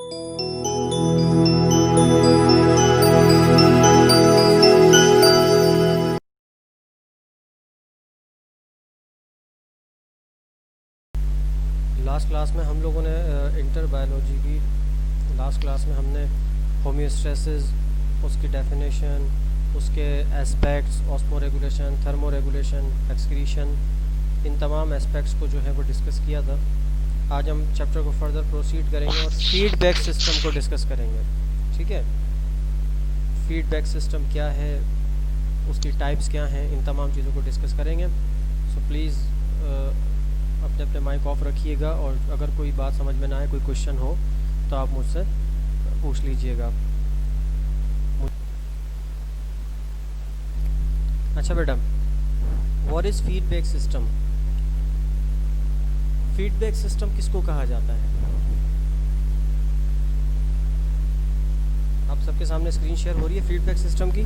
Last class में हम लोगों ने इंटर बायोलॉजी की लास्ट क्लास में हमने होमियोस्टेसिस, उसकी डेफिनेशन, उसके एस्पेक्ट्स, ऑस्मोरेगुलेशन, थर्मोरेगुलेशन, एक्सक्रीशन, इन तमाम एस्पेक्ट्स को जो है वो डिस्कस किया था। आज हम चैप्टर को फर्दर प्रोसीड करेंगे और फीडबैक सिस्टम को डिस्कस करेंगे। ठीक है, फीडबैक सिस्टम क्या है, उसकी टाइप्स क्या हैं, इन तमाम चीज़ों को डिस्कस करेंगे। सो प्लीज़ अपने अपने माइक ऑफ रखिएगा और अगर कोई बात समझ में ना आए, कोई क्वेश्चन हो तो आप मुझसे पूछ लीजिएगा। अच्छा बेटा, what is feedback system? Feedback system किसको कहा जाता है? आप सबके सामने स्क्रीन शेयर हो रही है फीडबैक सिस्टम की।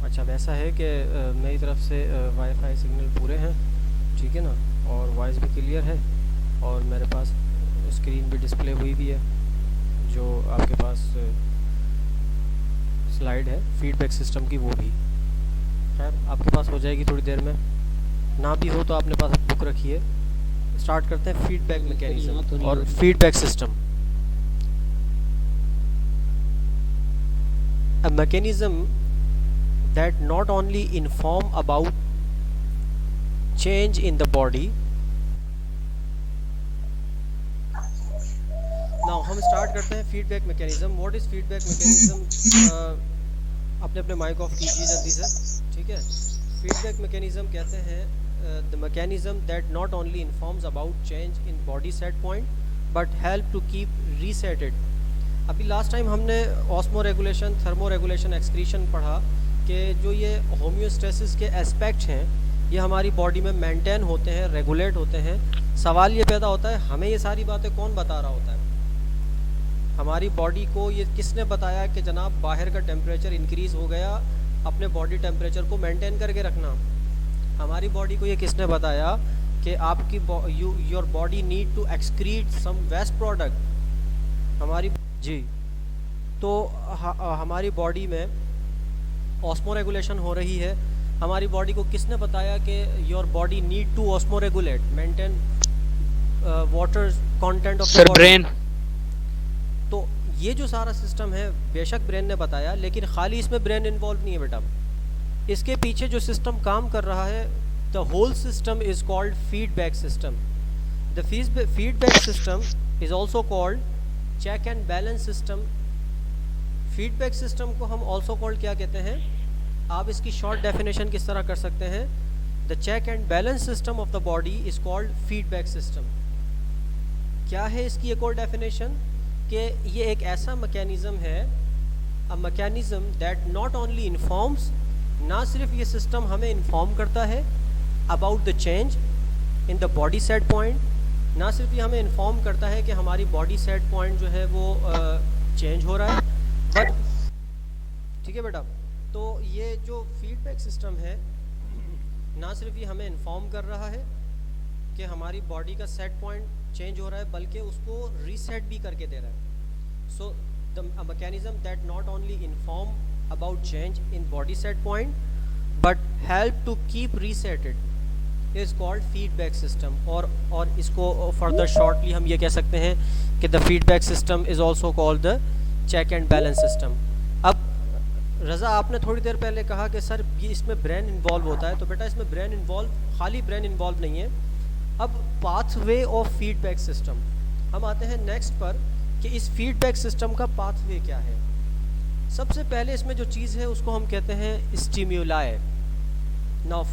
अच्छा, वैसा है कि मेरी तरफ से वाईफाई सिग्नल पूरे हैं, ठीक है ना, और वॉइस भी क्लियर है और मेरे पास स्क्रीन भी डिस्प्ले हुई भी है, जो आपके पास स्लाइड है फीडबैक सिस्टम की, वो भी खैर आपके पास हो जाएगी थोड़ी देर में। ना भी हो तो आपने पास बुक रखिए। स्टार्ट करते हैं फीडबैक मैकेनिज्म और feedback system. A mechanism that not only inform about change in the body. Now हम स्टार्ट करते हैं feedback mechanism. What is feedback mechanism? अपने अपने माइक ऑफ कीजिए जल्दी से, ठीक है। फीडबैक मैकेनिज्म कहते हैं the mechanism that not only informs about change in body set point but help to keep reseted. अभी लास्ट टाइम हमने osmoregulation, thermoregulation, excretion पढ़ा कि जो ये होम्योस्टेसिस के एस्पेक्ट हैं ये हमारी बॉडी में मेंटेन होते हैं, रेगुलेट होते हैं। सवाल ये पैदा होता है, हमें ये सारी बातें कौन बता रहा होता है? हमारी बॉडी को ये किसने बताया कि जनाब बाहर का टेम्परेचर इंक्रीज़ हो गया, अपने बॉडी टेम्परेचर को मेंटेन करके रखना? हमारी बॉडी को ये किसने बताया कि आपकी your body need to excrete some waste product? हमारी जी, तो हमारी बॉडी में ऑस्मो रेगुलेशन हो रही है। हमारी बॉडी को किसने बताया कि your body need to osmoregulate, maintain water content of the brain? तो ये जो सारा सिस्टम है बेशक ब्रेन ने बताया, लेकिन खाली इसमें ब्रेन इन्वॉल्व नहीं है बेटा। इसके पीछे जो सिस्टम काम कर रहा है, the whole system is called feedback system. The feedback system is also called check and balance system. Feedback system को हम ऑल्सो कॉल्ड क्या कहते हैं? आप इसकी शॉर्ट डेफिनेशन किस तरह कर सकते हैं? The check and balance system of the body is called feedback system. क्या है इसकी एक और डेफिनेशन? कि ये एक ऐसा मैकेनिज्म है, a mechanism that not only informs, ना सिर्फ ये सिस्टम हमें इन्फॉर्म करता है about the change in the body set point, ना सिर्फ ये हमें इन्फॉर्म करता है कि हमारी बॉडी सेट पॉइंट जो है वो चेंज हो रहा है, बट ठीक है बेटा, तो ये जो फीडबैक सिस्टम है ना सिर्फ ये हमें इन्फॉर्म कर रहा है कि हमारी बॉडी का सेट पॉइंट चेंज हो रहा है, बल्कि उसको रीसेट भी करके दे रहा है। So the mechanism that not only inform about change in body set point but help to keep reseted is called feedback system. और इसको फर्दर शॉर्टली हम ये कह सकते हैं कि the feedback system is also called the check and balance system. अब रज़ा, आपने थोड़ी देर पहले कहा कि सर ये इसमें ब्रेन इन्वॉल्व होता है, तो बेटा इसमें ब्रेन इन्वॉल्व, खाली ब्रेन इन्वॉल्व नहीं है। अब पाथवे ऑफ फीडबैक सिस्टम, हम आते हैं नेक्स्ट पर कि इस फीडबैक सिस्टम का पाथवे क्या है। सबसे पहले इसमें जो चीज़ है उसको हम कहते हैं stimuli. Now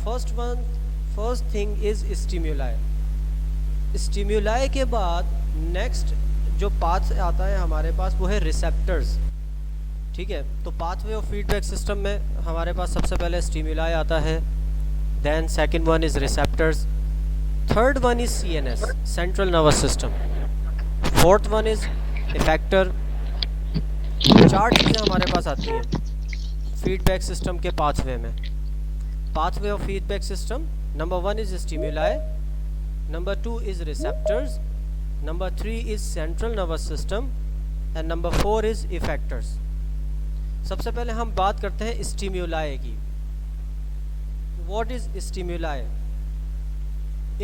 first thing is stimuli. Stimuli के बाद नेक्स्ट जो पाथ आता है हमारे पास वो है रिसेप्टर्स। ठीक है, तो पाथवे ऑफ फीडबैक सिस्टम में हमारे पास सबसे पहले स्टिम्युलाई आता है, then second one is receptors, third one is CNS, central nervous system, fourth one is effector. चार चीज़ें हमारे पास आती हैं फीडबैक सिस्टम के पाथवे में। Pathway of feedback system, number one is stimuli, number 2 is receptors, number 3 is central nervous system and number 4 is effectors. सबसे पहले हम बात करते हैं स्टिम्युलाई की। What is stimuli?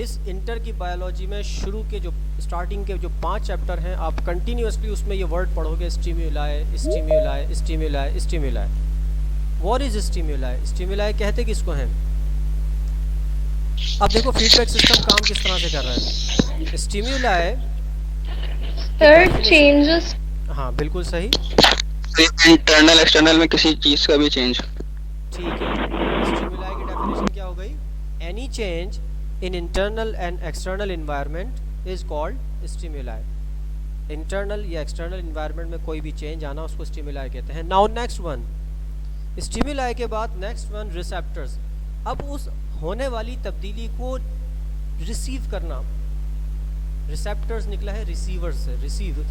इस इंटर की बायोलॉजी में शुरू के जो स्टार्टिंग के जो 5 चैप्टर हैं, आप कंटिन्यूसली उसमें ये वर्ड पढ़ोगे, स्टिम्युलाई स्टिम्युलाई स्टिम्युलाई स्टिम्युलाई। What is स्टिम्युलाई? स्टिम्युलाई कहते किसको हैं? अब देखो फीडबैक सिस्टम काम किस तरह से कर रहा है। स्टिम्युलाई चेंजेस, हाँ बिल्कुल सही, इंटरनल एक्सटर्नल में किसी चीज का भी चेंज। ठीक है। स्टिम्युलाई की डेफिनेशन क्या हो गई? Any change in internal and external environment is called stimuli. Internal या एक्सटर्नल इन्वायरमेंट में कोई भी चेंज आना उसको स्टिम्युलाई कहते हैं। नाउ नेक्स्ट वन, स्टिम्युलाई के बाद नेक्स्ट वन रिसेप्टर्स। अब उस होने वाली तब्दीली को रिसीव करना, रिसेप्टर्स निकला है रिसीवर से, receive.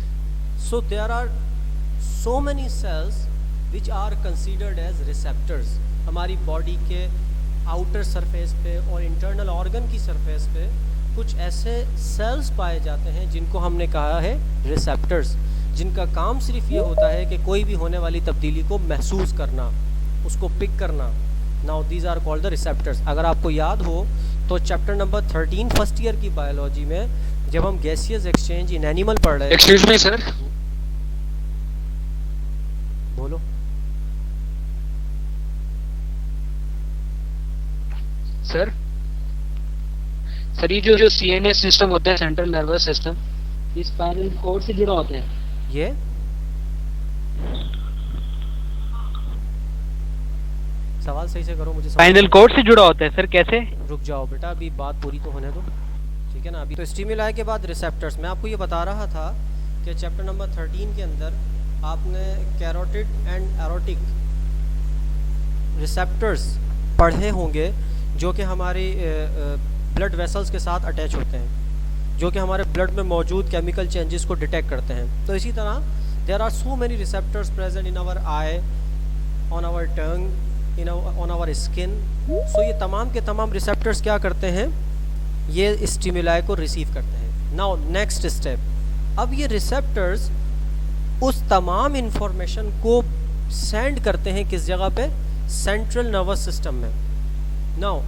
So there are so many cells which are considered as receptors। हमारी बॉडी के आउटर सरफेस पे और इंटरनल ऑर्गन की सरफेस पे कुछ ऐसे सेल्स पाए जाते हैं जिनको हमने कहा है रिसेप्टर्स, जिनका काम सिर्फ ये होता है कि कोई भी होने वाली तब्दीली को महसूस करना, उसको पिक करना। Now these are called the receptors. अगर आपको याद हो तो चैप्टर नंबर 13 फर्स्ट ईयर की बायोलॉजी में जब हम गैसियस एक्सचेंज इन एनिमल पढ़ रहे थे। एक्सक्यूज मी सर, बोलो। सर ये जो सीएनएस सिस्टम होता है, सेंट्रल नर्वस सिस्टम, ये स्पाइनल कॉर्ड से जुड़ा होता है। ये सवाल सही से करो, मुझे स्पाइनल कॉर्ड से जुड़ा होता है सर, कैसे? रुक जाओ बेटा, अभी बात पूरी तो होने दो, ठीक है ना। अभी तो स्टिम्युलाई के बाद रिसेप्टर्स। मैं आपको ये बता रहा था कि चैप्टर नंबर 13 के अंदर आपने कैरोटिड एंड एरोटिक रिसेप्टर्स पढ़े होंगे जो कि हमारी ब्लड वेसल्स के साथ अटैच होते हैं, जो कि हमारे ब्लड में मौजूद केमिकल चेंजेस को डिटेक्ट करते हैं। तो इसी तरह there are so many receptors present in our eye, on our tongue, on our skin. So ये तमाम के तमाम रिसेप्टर्स क्या करते हैं? ये स्टिम्युलाई को रिसीव करते हैं। नाउ नेक्स्ट स्टेप, अब ये रिसेप्टर्स उस तमाम इंफॉर्मेशन को सेंड करते हैं किस जगह पे? सेंट्रल नर्वस सिस्टम में। Now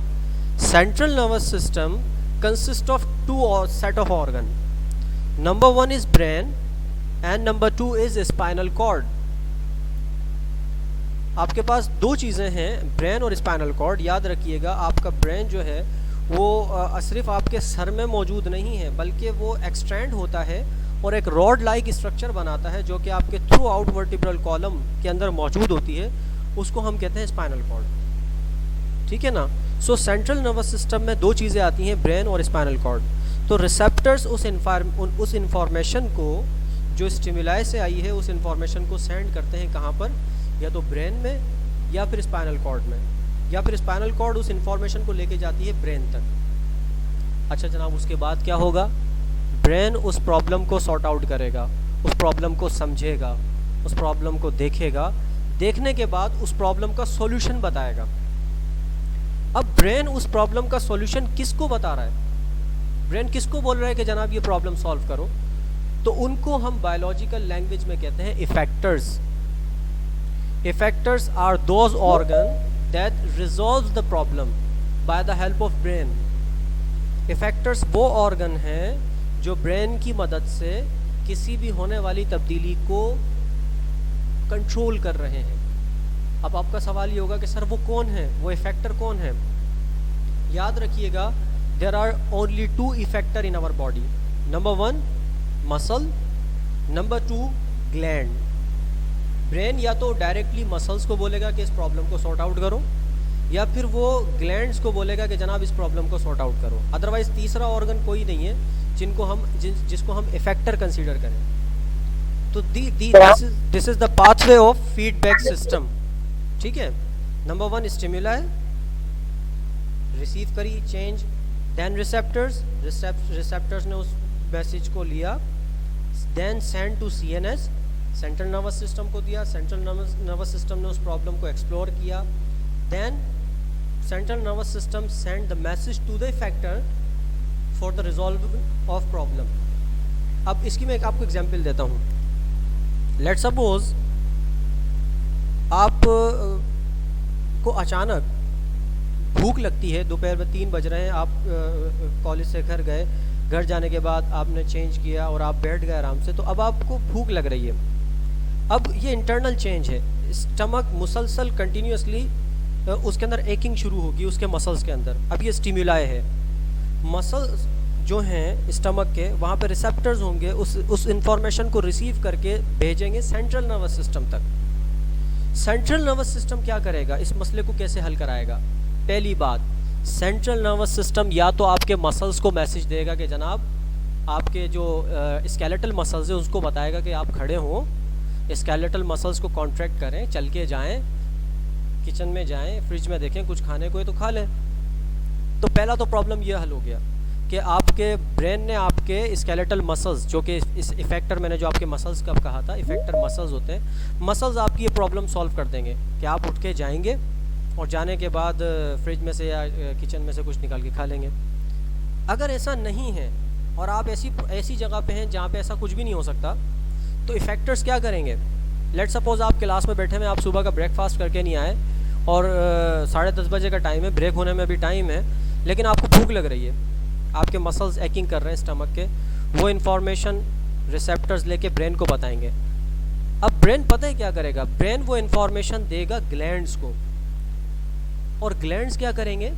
central nervous system consist of 2 set of organ. Number 1 is brain and number 2 is spinal cord. आपके पास 2 चीज़ें हैं, ब्रेन और स्पाइनल कॉर्ड। याद रखिएगा, आपका ब्रेन जो है वो सिर्फ आपके सर में मौजूद नहीं है, बल्कि वो एक्सटेंड होता है और एक रॉड लाइक स्ट्रक्चर बनाता है जो कि आपके थ्रू आउट वर्टिब्रल कॉलम के अंदर मौजूद होती है। उसको हम कहते हैं स्पाइनल कॉर्ड, ठीक है ना। सो सेंट्रल नर्वस सिस्टम में 2 चीज़ें आती हैं, ब्रेन और स्पाइनल कॉर्ड। तो रिसेप्टर्स उस इंफॉर्मेशन को जो स्टिम्युलाई से आई है उस इंफॉर्मेशन को सेंड करते हैं कहाँ पर? या तो ब्रेन में या फिर स्पाइनल कॉर्ड में, या फिर स्पाइनल कॉर्ड उस इंफॉर्मेशन को लेके जाती है ब्रेन तक। अच्छा जनाब, उसके बाद क्या होगा? ब्रेन उस प्रॉब्लम को सॉर्ट आउट करेगा, उस प्रॉब्लम को समझेगा, उस प्रॉब्लम को देखेगा, देखने के बाद उस प्रॉब्लम का सॉल्यूशन बताएगा। अब ब्रेन उस प्रॉब्लम का सॉल्यूशन किसको बता रहा है? ब्रेन किसको बोल रहा है कि जनाब ये प्रॉब्लम सॉल्व करो? तो उनको हम बायोलॉजिकल लैंग्वेज में कहते हैं effectors. Effectors are those organ that resolve the problem by the help of brain. Effectors वो ऑर्गन हैं जो ब्रेन की मदद से किसी भी होने वाली तब्दीली को कंट्रोल कर रहे हैं। अब आपका सवाल ये होगा कि सर वो कौन है, वो इफेक्टर कौन है? याद रखिएगा, there are only 2 effector in our body. Number 1 muscle, number 2 gland. Brain या तो डायरेक्टली मसल्स को बोलेगा कि इस प्रॉब्लम को सॉर्ट आउट करो, या फिर वो ग्लैंड्स को बोलेगा कि जनाब इस प्रॉब्लम को सॉर्ट आउट करो। अदरवाइज तीसरा ऑर्गन कोई नहीं है जिसको हम इफेक्टर कंसीडर करें। तो this is the pathway of feedback system, ठीक है। नंबर 1 स्टिम्युलाई, रिसीव करी चेंज, देन रिसेप्टर्स ने उस मैसेज को लिया, then send to CNS, central nervous system को दिया, सेंट्रल नर्वस सिस्टम ने उस प्रॉब्लम को एक्सप्लोर किया, then central nervous system send the message to the effector for the resolve of problem. अब इसकी मैं एक आपको एग्जांपल देता हूँ। लेट्स सपोज आप को अचानक भूख लगती है, दोपहर में 3 बज रहे हैं, आप कॉलेज से घर गए, घर जाने के बाद आपने चेंज किया और आप बैठ गए आराम से, तो अब आपको भूख लग रही है। अब ये इंटरनल चेंज है, स्टमक मुसलसल कंटिन्यूसली उसके अंदर एकिंग शुरू होगी उसके मसल्स के अंदर। अब ये स्टिमुलाई है, मसल्स जो हैं स्टमक के, वहाँ पे रिसेप्टर्स होंगे, उस इंफॉर्मेशन को रिसीव करके भेजेंगे सेंट्रल नर्वस सिस्टम तक। सेंट्रल नर्वस सिस्टम क्या करेगा, इस मसले को कैसे हल कराएगा? पहली बात, सेंट्रल नर्वस सिस्टम या तो आपके मसल्स को मैसेज देगा कि जनाब आपके जो स्केलेटल मसल्स हैं उसको बताएगा कि आप खड़े हों, स्केलेटल मसल्स को कॉन्ट्रैक्ट करें, चल के जाएं, किचन में जाएं, फ्रिज में देखें कुछ खाने को है तो खा लें। तो पहला तो प्रॉब्लम ये हल हो गया कि आपके ब्रेन ने आपके स्केलेटल मसल्स, जो कि इस इफेक्टर, मैंने जो आपके मसल्स का कहा था, इफेक्टर मसल्स होते हैं, मसल्स आपकी ये प्रॉब्लम सॉल्व कर देंगे कि आप उठ के जाएंगे और जाने के बाद फ्रिज में से या किचन में से कुछ निकाल के खा लेंगे। अगर ऐसा नहीं है और आप ऐसी जगह पे हैं जहाँ पे ऐसा कुछ भी नहीं हो सकता, तो इफेक्टर्स क्या करेंगे? लेट सपोज आप क्लास में बैठे हुए, आप सुबह का ब्रेकफास्ट करके नहीं आए और 10:30 बजे का टाइम है, ब्रेक होने में भी टाइम है, लेकिन आपको भूख लग रही है, आपके मसल्स एक्टिंग कर रहे हैं स्टमक के, वो इन्फॉर्मेशन रिसेप्टर्स लेके ब्रेन को बताएंगे। अब ब्रेन पता है क्या करेगा? ब्रेन वो इन्फॉर्मेशन देगा ग्लैंड्स को, और ग्लैंड्स क्या करेंगे?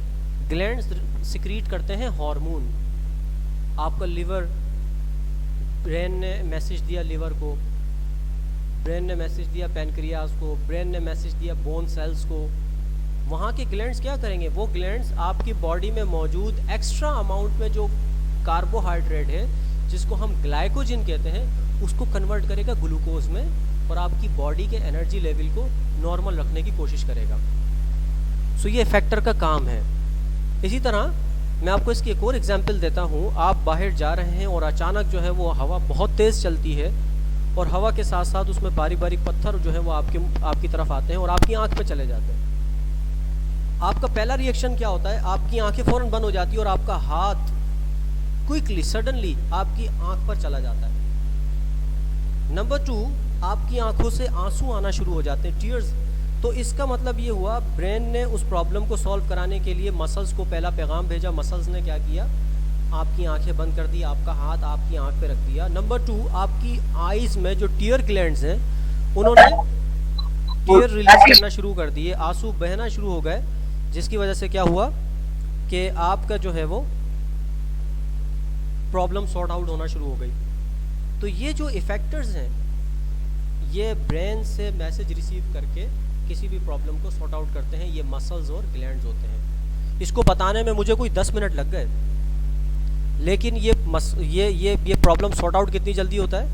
ग्लैंड्स सिक्रीट करते हैं हार्मोन। आपका लिवर, ब्रेन ने मैसेज दिया लिवर को, ब्रेन ने मैसेज दिया पैनक्रियाज को, ब्रेन ने मैसेज दिया बोन सेल्स को। वहाँ के ग्लैंड्स क्या करेंगे? वो ग्लैंड्स आपकी बॉडी में मौजूद एक्स्ट्रा अमाउंट में जो कार्बोहाइड्रेट है, जिसको हम ग्लाइकोजन कहते हैं, उसको कन्वर्ट करेगा ग्लूकोज में और आपकी बॉडी के एनर्जी लेवल को नॉर्मल रखने की कोशिश करेगा। सो ये फैक्टर का काम है। इसी तरह मैं आपको इसकी एक और एग्जांपल देता हूँ। आप बाहर जा रहे हैं और अचानक जो है वो हवा बहुत तेज़ चलती है और हवा के साथ साथ उसमें बारीक बारीक पत्थर जो है वो आपकी तरफ आते हैं और आपकी आंख पे चले जाते हैं। आपका पहला रिएक्शन क्या होता है? आपकी आंखें फ़ौरन बंद हो जाती है और आपका हाथ क्विकली, सडनली आपकी आंख पर चला जाता है। नंबर 2, आपकी आंखों से आंसू आना शुरू हो जाते हैं, टीयर्स। तो इसका मतलब ये हुआ, ब्रेन ने उस प्रॉब्लम को सॉल्व कराने के लिए मसल्स को पहला पैगाम भेजा, मसल्स ने क्या किया? आपकी आंखें बंद कर दी, आपका हाथ आपकी आंख पे रख दिया। नंबर 2, आपकी आईज में जो टीयर ग्लैंड्स हैं उन्होंने टीयर रिलीज करना शुरू कर दिए, आंसू बहना शुरू हो गए, जिसकी वजह से क्या हुआ कि आपका जो है वो प्रॉब्लम सॉर्ट आउट होना शुरू हो गई। तो ये जो इफेक्टर्स हैं ये ब्रेन से मैसेज रिसीव करके किसी भी प्रॉब्लम को सॉर्ट आउट करते हैं, ये मसल्स और ग्लैंड्स होते हैं। इसको बताने में मुझे कोई 10 मिनट लग गए, लेकिन ये प्रॉब्लम सॉर्ट आउट कितनी जल्दी होता है?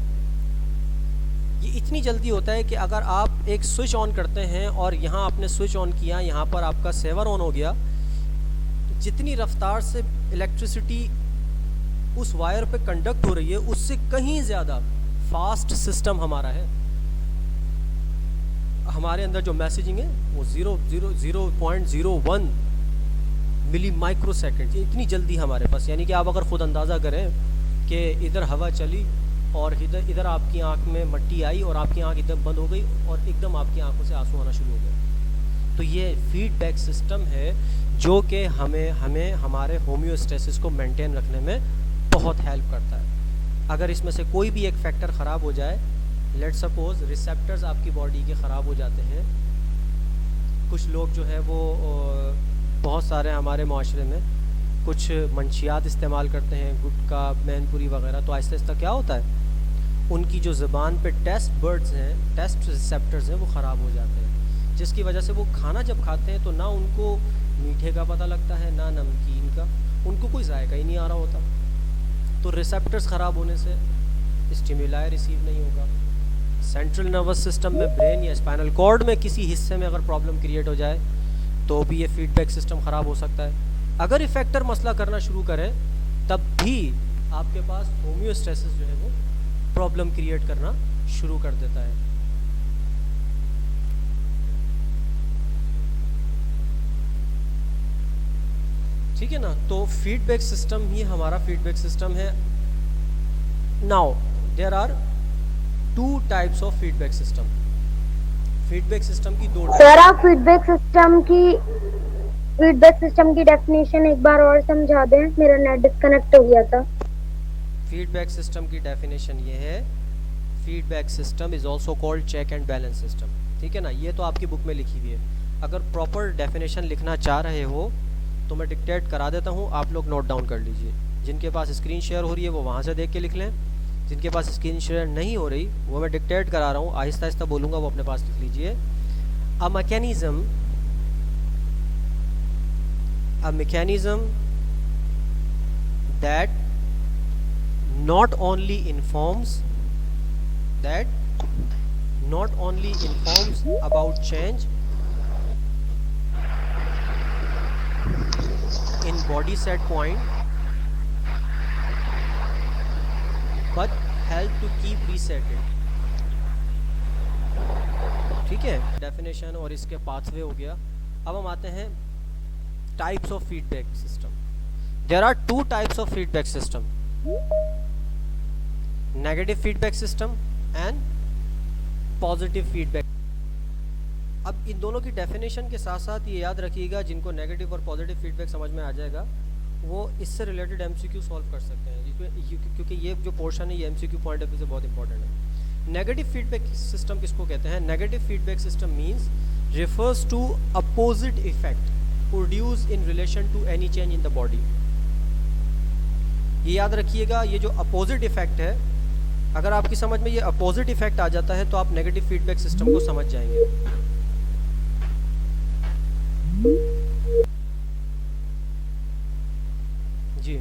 ये इतनी जल्दी होता है कि अगर आप एक स्विच ऑन करते हैं और यहाँ आपने स्विच ऑन किया, यहाँ पर आपका सेवर ऑन हो गया, जितनी रफ्तार से इलेक्ट्रिसिटी उस वायर पे कंडक्ट हो रही है उससे कहीं ज़्यादा फास्ट सिस्टम हमारा है। हमारे अंदर जो मैसेजिंग है वो 0.01 मिली माइक्रो सेकेंड, इतनी जल्दी हमारे पास। यानी कि आप अगर ख़ुद अंदाज़ा करें कि इधर हवा चली और इधर आपकी आंख में मट्टी आई और आपकी आंख एकदम बंद हो गई और एकदम आपकी आंखों से आंसू आना शुरू हो गए। तो ये फीडबैक सिस्टम है जो कि हमें हमारे होम्योस्टेसिस को मेंटेन रखने में बहुत हेल्प करता है। अगर इसमें से कोई भी एक फैक्टर ख़राब हो जाए, लेट सपोज रिसेप्टर्स आपकी बॉडी के ख़राब हो जाते हैं, कुछ लोग जो है वो बहुत सारे हमारे माशरे में कुछ मंशियात इस्तेमाल करते हैं, गुटखा, मैनपुरी वगैरह, तो आहिस्ता आहिस्ता क्या होता है उनकी जो ज़बान पे टेस्ट बर्ड्स हैं, टेस्ट रिसेप्टर्स हैं, वो ख़राब हो जाते हैं, जिसकी वजह से वो खाना जब खाते हैं तो ना उनको मीठे का पता लगता है ना नमकीन का, उनको कोई जायका ही नहीं आ रहा होता। तो रिसेप्टर्स ख़राब होने से स्टिमुलाई रिसीव नहीं होगा। सेंट्रल नर्वस सिस्टम में, ब्रेन या स्पाइनल कॉर्ड में किसी हिस्से में अगर प्रॉब्लम क्रिएट हो जाए तो भी ये फीडबैक सिस्टम ख़राब हो सकता है। अगर इफेक्टर मसला करना शुरू करें तब भी आपके पास होम्योस्टेसिस जो है वो प्रॉब्लम क्रिएट करना शुरू कर देता है। ठीक है ना। तो फीडबैक सिस्टम ही हमारा फीडबैक सिस्टम है। Now there are two types of feedback system. Feedback system की दो सर आप फीडबैक सिस्टम की डेफिनेशन एक बार और समझा दें, मेरा नेट डिस्कनेक्ट हो गया था। फीडबैक सिस्टम की डेफिनेशन ये है, feedback system is also called check and balance system. ठीक है ना, ये तो आपकी बुक में लिखी हुई है। अगर प्रॉपर डेफिनेशन लिखना चाह रहे हो तो मैं डिक्टेट करा देता हूँ, आप लोग नोट डाउन कर लीजिए। जिनके पास स्क्रीन शेयर हो रही है वो वहाँ से देख के लिख लें, जिनके पास स्क्रीन शेयर नहीं हो रही वो मैं डिक्टेट करा रहा हूँ, आहिस्ता आहिस्ता बोलूँगा, वो अपने पास लिख लीजिए। A mechanism that not only informs about change in body set point but help to keep resetted। ठीक है, डेफिनेशन और इसके पाथवे हो गया। अब हम आते हैं types of feedback system. There are two types of feedback system, negative feedback system and positive feedback। अब इन दोनों की डेफिनेशन के साथ साथ ये याद रखिएगा, जिनको नेगेटिव और पॉजिटिव फीडबैक समझ में आ जाएगा वो इससे रिलेटेड एमसीक्यू सॉल्व कर सकते हैं, क्योंकि ये जो पोर्शन है ये एमसीक्यू पॉइंट ऑफ व्यू से बहुत इंपॉर्टेंट है। नेगेटिव फीडबैक सिस्टम किसको कहते हैं? Negative feedback system means refers to opposite effect produced in relation to any change in the body। ये याद रखिएगा, ये जो अपोजिट इफेक्ट है, अगर आपकी समझ में ये अपोजिट इफेक्ट आ जाता है तो आप नेगेटिव फीडबैक सिस्टम को समझ जाएंगे। जी,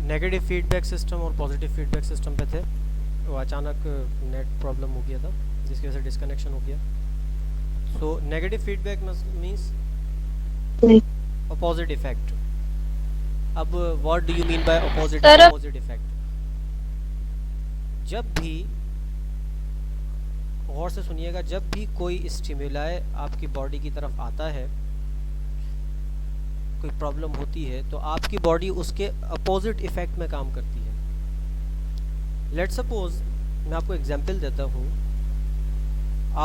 नेगेटिव फीडबैक सिस्टम और पॉजिटिव फीडबैक सिस्टम पे थे, वो अचानक नेट प्रॉब्लम हो गया था जिसकी वजह से डिस्कनेक्शन हो गया। So negative feedback means opposite effect. अब what do you mean by opposite effect? जब भी, गौर से सुनिएगा, जब भी कोई स्टिमुलाई आपकी बॉडी की तरफ आता है, कोई प्रॉब्लम होती है, तो आपकी बॉडी उसके अपोजिट इफेक्ट में काम करती है। लेट्स सपोज, मैं आपको एग्जांपल देता हूँ,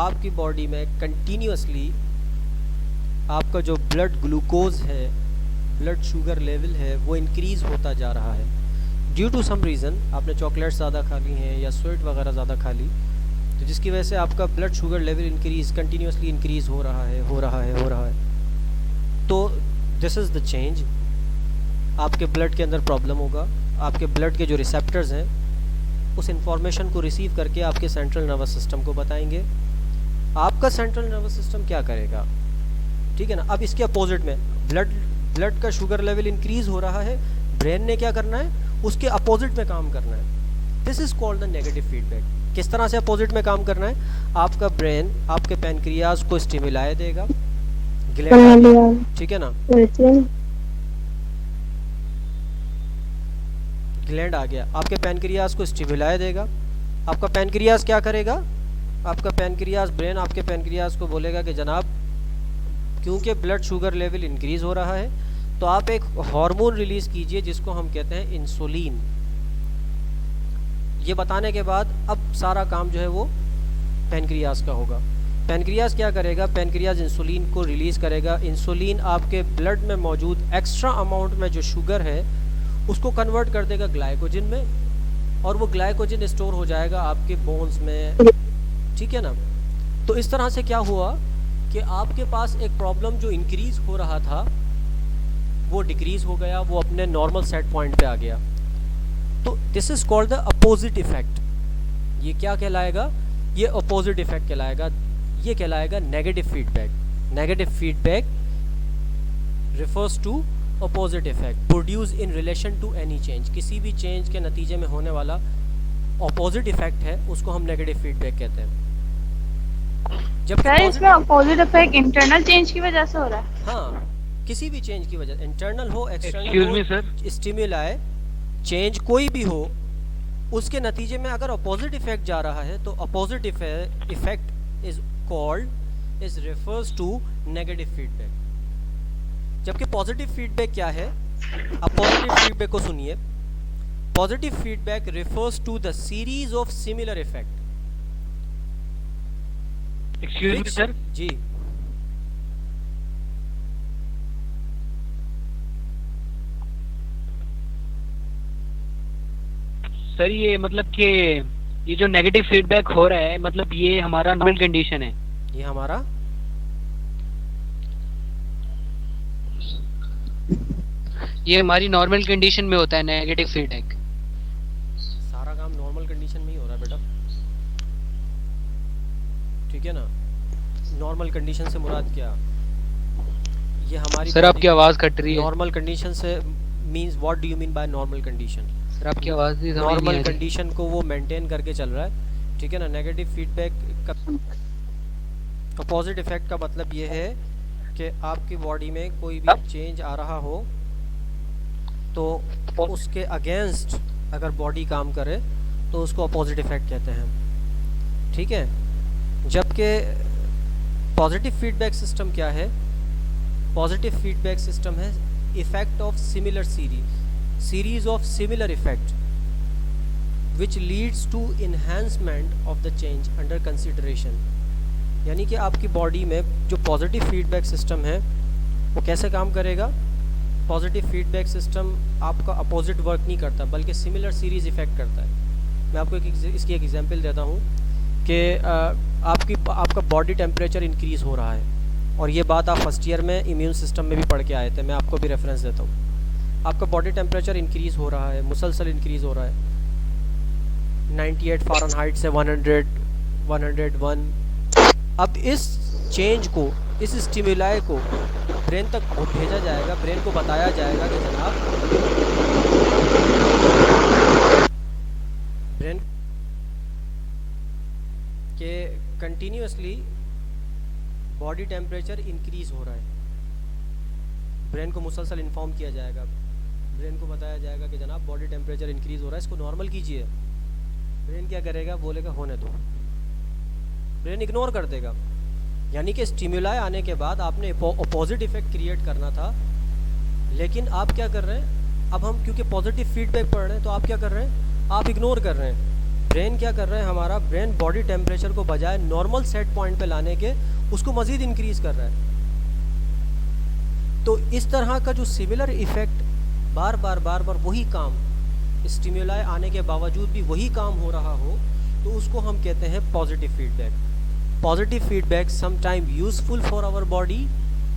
आपकी बॉडी में कंटिन्यूअसली आपका जो ब्लड ग्लूकोज है, ब्लड शुगर लेवल है, वो इंक्रीज़ होता जा रहा है ड्यू टू सम रीज़न। आपने चॉकलेट ज़्यादा खा ली हैं या स्वीट वगैरह ज़्यादा खा ली, तो जिसकी वजह से आपका blood sugar level continuously increase हो रहा है। तो दिस इज़ द चेंज। आपके ब्लड के अंदर प्रॉब्लम होगा, आपके ब्लड के जो रिसेप्टर्स हैं उस इंफॉर्मेशन को रिसीव करके आपके सेंट्रल नर्वस सिस्टम को बताएंगे। आपका सेंट्रल नर्वस सिस्टम क्या करेगा? ठीक है ना। अब इसके अपोजिट में ब्लड का शुगर लेवल इंक्रीज हो रहा है, ब्रेन ने क्या करना है? उसके अपोजिट में काम करना है। This is called the negative feedback. किस तरह से अपोजिट में काम करना है? आपका ब्रेन आपके पैनक्रियाज को स्टिमुलाई देगा, ठीक है ना, ग्लैंड आ गया, आपके पैनक्रियाज को स्टिमुलाई देगा। आपका पैनक्रियाज क्या करेगा? आपका पैनक्रियाज, ब्रेन आपके पैनक्रियाज को बोलेगा कि जनाब, क्योंकि ब्लड शुगर लेवल इंक्रीज हो रहा है तो आप एक हार्मोन रिलीज कीजिए जिसको हम कहते हैं इंसुलिन। ये बताने के बाद अब सारा काम जो है वो पैनक्रियाज का होगा। पैनक्रियाज क्या करेगा? पैनक्रियाज इंसुलिन को रिलीज करेगा। इंसुलिन आपके ब्लड में मौजूद एक्स्ट्रा अमाउंट में जो शुगर है उसको कन्वर्ट कर देगा ग्लाइकोजन में, और वो ग्लाइकोजन स्टोर हो जाएगा आपके बोन्स में, ठीक है ना। तो इस तरह से क्या हुआ कि आपके पास एक प्रॉब्लम जो इंक्रीज हो रहा था वो डिक्रीज हो गया, वो अपने नॉर्मल सेट पॉइंट पे आ गया। तो this is called the opposite effect. ये क्या कहलाएगा? ये अपोजिट इफेक्ट कहलाएगा। ये कहलाएगा negative feedback. Negative feedback refers to opposite effect produce in relation to any change. किसी भी चेंज के नतीजे में होने वाला अपोजिट इफेक्ट है उसको हम नेगेटिव फीडबैक कहते हैं। सर इसमें अपोजिट इफेक्ट इंटरनल चेंज की वजह से हो रहा है? हाँ, किसी भी चेंज की वजह, इंटरनल हो, एक्सटर्नल हो, स्टिमुलाई चेंज कोई भी हो, उसके नतीजे में अगर अपोजिट इफेक्ट जा रहा है तो opposite effect is called, is refers to negative feedback. जबकि पॉजिटिव फीडबैक क्या है, अब पॉजिटिव फीडबैक को सुनिए। Positive feedback refers to the series of similar effect. Excuse me sir, जी सर ये मतलब कि ये जो नेगेटिव फीडबैक हो रहा है, मतलब ये हमारा नॉर्मल कंडीशन है। ये हमारा ये हमारी नॉर्मल कंडीशन में होता है नेगेटिव फीडबैक। सारा काम नॉर्मल कंडीशन में ही हो रहा है बेटा, ठीक है ना। नॉर्मल कंडीशन से मुराद क्या, ये हमारी सर आपकी आवाज कट रही है। नॉर्मल कंडीशन से means what do you mean by normal condition? Sir आपकी आवाज नहीं समझ नहीं आ नॉर्मल रही। कंडीशन को वो मेंटेन करके चल रहा है, ठीक है ना। नेगेटिव फीडबैक का अपोजिट इफेक्ट का मतलब ये है कि आपकी बॉडी में कोई भी चेंज आ रहा हो तो उसके अगेंस्ट अगर बॉडी काम करे तो उसको अपोजिट इफेक्ट कहते हैं, ठीक है। जबकि पॉजिटिव फीडबैक सिस्टम क्या है? पॉजिटिव फीडबैक सिस्टम है effect of similar series of similar effect which leads to enhancement of the change under consideration. यानी कि आपकी बॉडी में जो पॉजिटिव फीडबैक सिस्टम है वो कैसे काम करेगा? पॉजिटिव फीडबैक सिस्टम आपका अपोजिट वर्क नहीं करता बल्कि सिमिलर सीरीज इफेक्ट करता है। मैं आपको इसकी एक एग्जांपल देता हूँ कि आपका बॉडी टेम्परेचर इंक्रीज़ हो रहा है, और ये बात आप फर्स्ट ईयर में इम्यून सिस्टम में भी पढ़ के आए थे, मैं आपको भी रेफरेंस देता हूँ। आपका बॉडी टेम्परेचर इंक्रीज़ हो रहा है, मुसलसल इंक्रीज़ हो रहा है 98 फ़ारेनहाइट से 100, 101। अब इस चेंज को, इस स्टिमुलाई को ब्रेन तक भेजा जाएगा, ब्रेन को बताया जाएगा कि जनाब ब्रेन के कंटिन्यूसली बॉडी टेम्परेचर इंक्रीज़ हो रहा है। ब्रेन को मुसलसल इन्फॉर्म किया जाएगा, ब्रेन को बताया जाएगा कि जनाब बॉडी टेम्परेचर इंक्रीज़ हो रहा है, इसको नॉर्मल कीजिए। ब्रेन क्या करेगा? बोलेगा होने दो, ब्रेन इग्नोर कर देगा। यानी कि स्टिमुलाई आने के बाद आपने अपोजिट इफेक्ट क्रिएट करना था, लेकिन आप क्या कर रहे हैं? अब हम क्योंकि पॉजिटिव फीडबैक पढ़ रहे हैं तो आप क्या कर रहे हैं? आप इग्नोर कर रहे हैं। ब्रेन क्या कर रहा है? हमारा ब्रेन बॉडी टेम्परेचर को बजाय नॉर्मल सेट पॉइंट पे लाने के उसको मज़ीद इंक्रीज़ कर रहा है। तो इस तरह का जो सिमिलर इफेक्ट बार बार वही काम, स्टिमुलाई आने के बावजूद भी वही काम हो रहा हो, तो उसको हम कहते हैं positive feedback. Positive feedback sometime useful for our body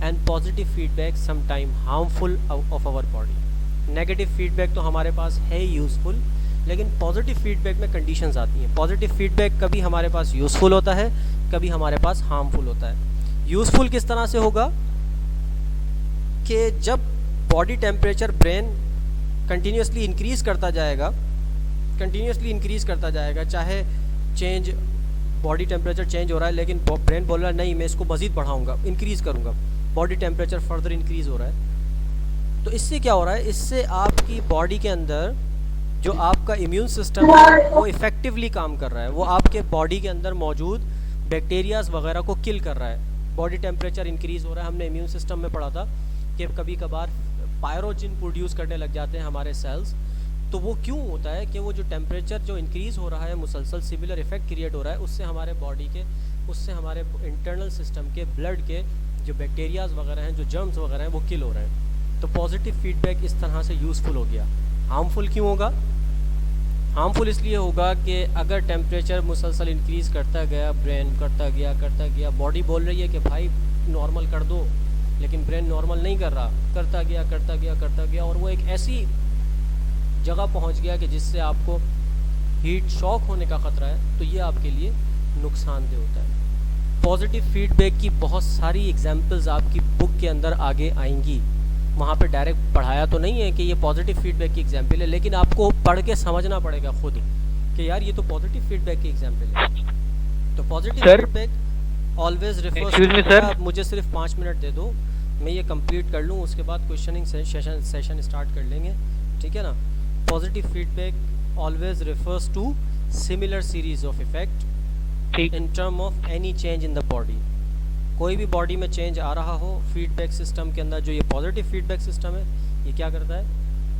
and positive feedback sometime harmful of our body. Negative feedback तो हमारे पास है ही यूज़फुल, लेकिन पॉजिटिव फीडबैक में कंडीशंस आती हैं। पॉजिटिव फीडबैक कभी हमारे पास यूज़फुल होता है, कभी हमारे पास हार्मफुल होता है। यूज़फुल किस तरह से होगा कि जब body temperature brain continuously increase करता जाएगा, चाहे चेंज बॉडी टेम्परेचर चेंज हो रहा है लेकिन ब्रेन बोल रहा है नहीं मैं इसको मज़ीद बढ़ाऊंगा, इंक्रीज़ करूंगा, बॉडी टेम्परेचर फर्दर इंक्रीज़ हो रहा है। तो इससे क्या हो रहा है? इससे आपकी बॉडी के अंदर जो आपका इम्यून सिस्टम है वो इफ़ेक्टिवली काम कर रहा है, वो आपके बॉडी के अंदर मौजूद बैक्टीरियाज वगैरह को किल कर रहा है। बॉडी टेम्परेचर इंक्रीज़ हो रहा है, हमने इम्यून सिस्टम में पढ़ा था कि कभी कभार पायरोजिन प्रोड्यूस करने लग जाते हैं हमारे सेल्स। तो वो क्यों होता है कि वो जो टेम्परेचर जो इंक्रीज़ हो रहा है, मुसलसल सिमिलर इफेक्ट क्रिएट हो रहा है, उससे हमारे बॉडी के, उससे हमारे इंटरनल सिस्टम के ब्लड के जो बैक्टीरियाज वगैरह हैं, जो जर्म्स वगैरह हैं, वो किल हो रहे हैं। तो पॉजिटिव फीडबैक इस तरह से यूज़फुल हो गया। हार्मफुल क्यों होगा? हार्मफुल इसलिए होगा कि अगर टेम्परेचर मुसलसल इंक्रीज़ करता गया, ब्रेन करता गया, बॉडी बोल रही है कि भाई नॉर्मल कर दो, लेकिन ब्रेन नॉर्मल नहीं कर रहा, करता गया और वो एक ऐसी जगह पहुंच गया कि जिससे आपको हीट शॉक होने का ख़तरा है, तो ये आपके लिए नुकसानदेह होता है। पॉजिटिव फीडबैक की बहुत सारी एग्जांपल्स आपकी बुक के अंदर आगे आएंगी, वहाँ पे डायरेक्ट पढ़ाया तो नहीं है कि ये पॉजिटिव फीडबैक की एग्जांपल है, लेकिन आपको पढ़ के समझना पड़ेगा खुद कि यार ये तो पॉजिटिव फीडबैक की एग्जांपल है। तो पॉजिटिव फीडबैक ऑलवेज रिफर्स, मुझे सिर्फ 5 मिनट दे दो, मैं ये कंप्लीट कर लूँ, उसके बाद क्वेश्चनिंग सेशन स्टार्ट कर लेंगे, ठीक है ना। Positive feedback always refers to similar series of effect in term of any change in the body. कोई भी बॉडी में चेंज आ रहा हो, फीडबैक सिस्टम के अंदर जो ये पॉजिटिव फीडबैक सिस्टम है, ये क्या करता है,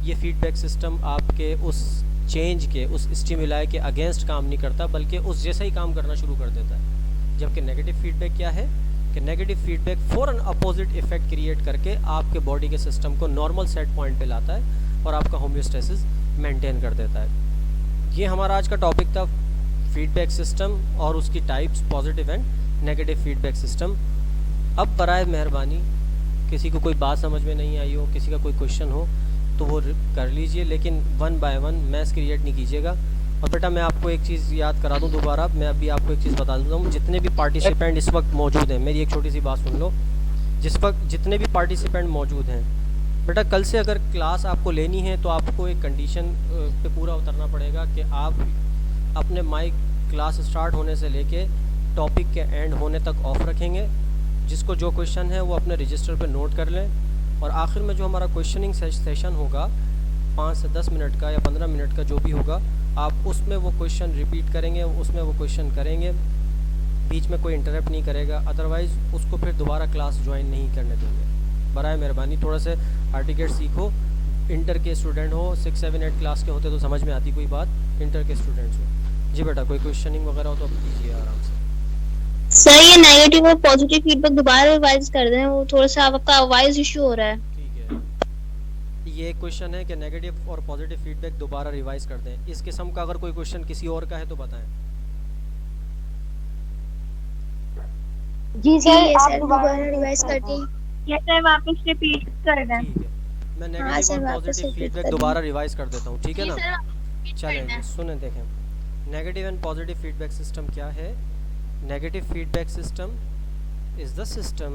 ये फीडबैक सिस्टम आपके उस चेंज के, उस स्टिमुलाई के अगेंस्ट काम नहीं करता, बल्कि उस जैसा ही काम करना शुरू कर देता है। जबकि नेगेटिव फीडबैक क्या है कि नेगेटिव फीडबैक फ़ौरन अपोजिट इफेक्ट क्रिएट करके आपके बॉडी के सिस्टम को नॉर्मल सेट पॉइंट पे लाता है और आपका होम्योस्टेसिस मेंटेन कर देता है। ये हमारा आज का टॉपिक था, फीडबैक सिस्टम और उसकी types, positive and negative feedback system. अब बराए मेहरबानी किसी को कोई बात समझ में नहीं आई हो, किसी का कोई क्वेश्चन हो तो वो कर लीजिए, लेकिन 1 बाय 1 मैथ्स क्रिएट नहीं कीजिएगा। और बेटा मैं आपको एक चीज़ याद करा दूं दोबारा, मैं अभी आपको एक चीज़ बता दूँ, जितने भी पार्टिसिपेंट इस वक्त मौजूद हैं, मेरी एक छोटी सी बात सुन लो, जितने भी पार्टिसिपेंट मौजूद हैं बेटा, कल से अगर क्लास आपको लेनी है तो आपको एक कंडीशन पे पूरा उतरना पड़ेगा कि आप अपने माइक क्लास स्टार्ट होने से लेके टॉपिक के एंड होने तक ऑफ रखेंगे। जिसको जो क्वेश्चन है वो अपने रजिस्टर पे नोट कर लें, और आखिर में जो हमारा क्वेश्चनिंग सेशन होगा 5 से 10 मिनट का या 15 मिनट का जो भी होगा, आप उसमें वो क्वेश्चन रिपीट करेंगे, उसमें वो क्वेश्चन करेंगे, बीच में कोई इंटरप्ट नहीं करेगा, अदरवाइज़ उसको फिर दोबारा क्लास ज्वाइन नहीं करने देंगे। बराए मेहरबानी थोड़ा से आर्टिकेट सीखो, इंटर के स्टूडेंट हो, 6, 7, 8 क्लास के होते तो समझ में आती कोई बात, इंटर के स्टूडेंट्स हो। जी बेटा कोई क्वेश्चनिंग वगैरह हो तो आप कीजिए आराम से। सर ये नेगेटिव और पॉजिटिव फीडबैक दोबारा रिवाइज कर दें, वो थोड़ा सा आपका वॉइस इशू हो रहा है। ठीक है, ये क्वेश्चन है कि नेगेटिव और पॉजिटिव फीडबैक दोबारा रिवाइज कर दें। इस किस्म का अगर कोई क्वेश्चन किसी और का है तो बताएं। जी सर, आप दोबारा रिवाइज कर दें। या सर वापस रिपीट कर दें। ठीक है, मैं हाँ सर, नेगेटिव और वापस पॉजिटिव repeat फीडबैक कर दोबारा रिवाइज कर देता हूँ, ठीक है जी ना। सर, आप repeat कर चलें दें। सुने देखें, negative and positive feedback system क्या है। Negative feedback system is the system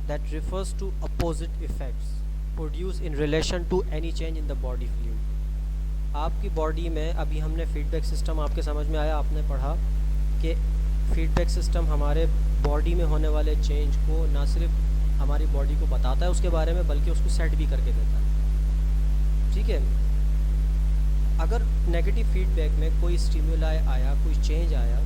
that refers to opposite effects produce in relation to any change in the body fluid. आपकी बॉडी में अभी हमने फीडबैक सिस्टम आपके समझ में आया, आपने पढ़ा कि फीडबैक सिस्टम हमारे बॉडी में होने वाले चेंज को ना सिर्फ हमारी बॉडी को बताता है उसके बारे में, बल्कि उसको सेट भी करके देता है। ठीक है, अगर नेगेटिव फीडबैक में कोई स्टिमुलाई आया, कोई चेंज आया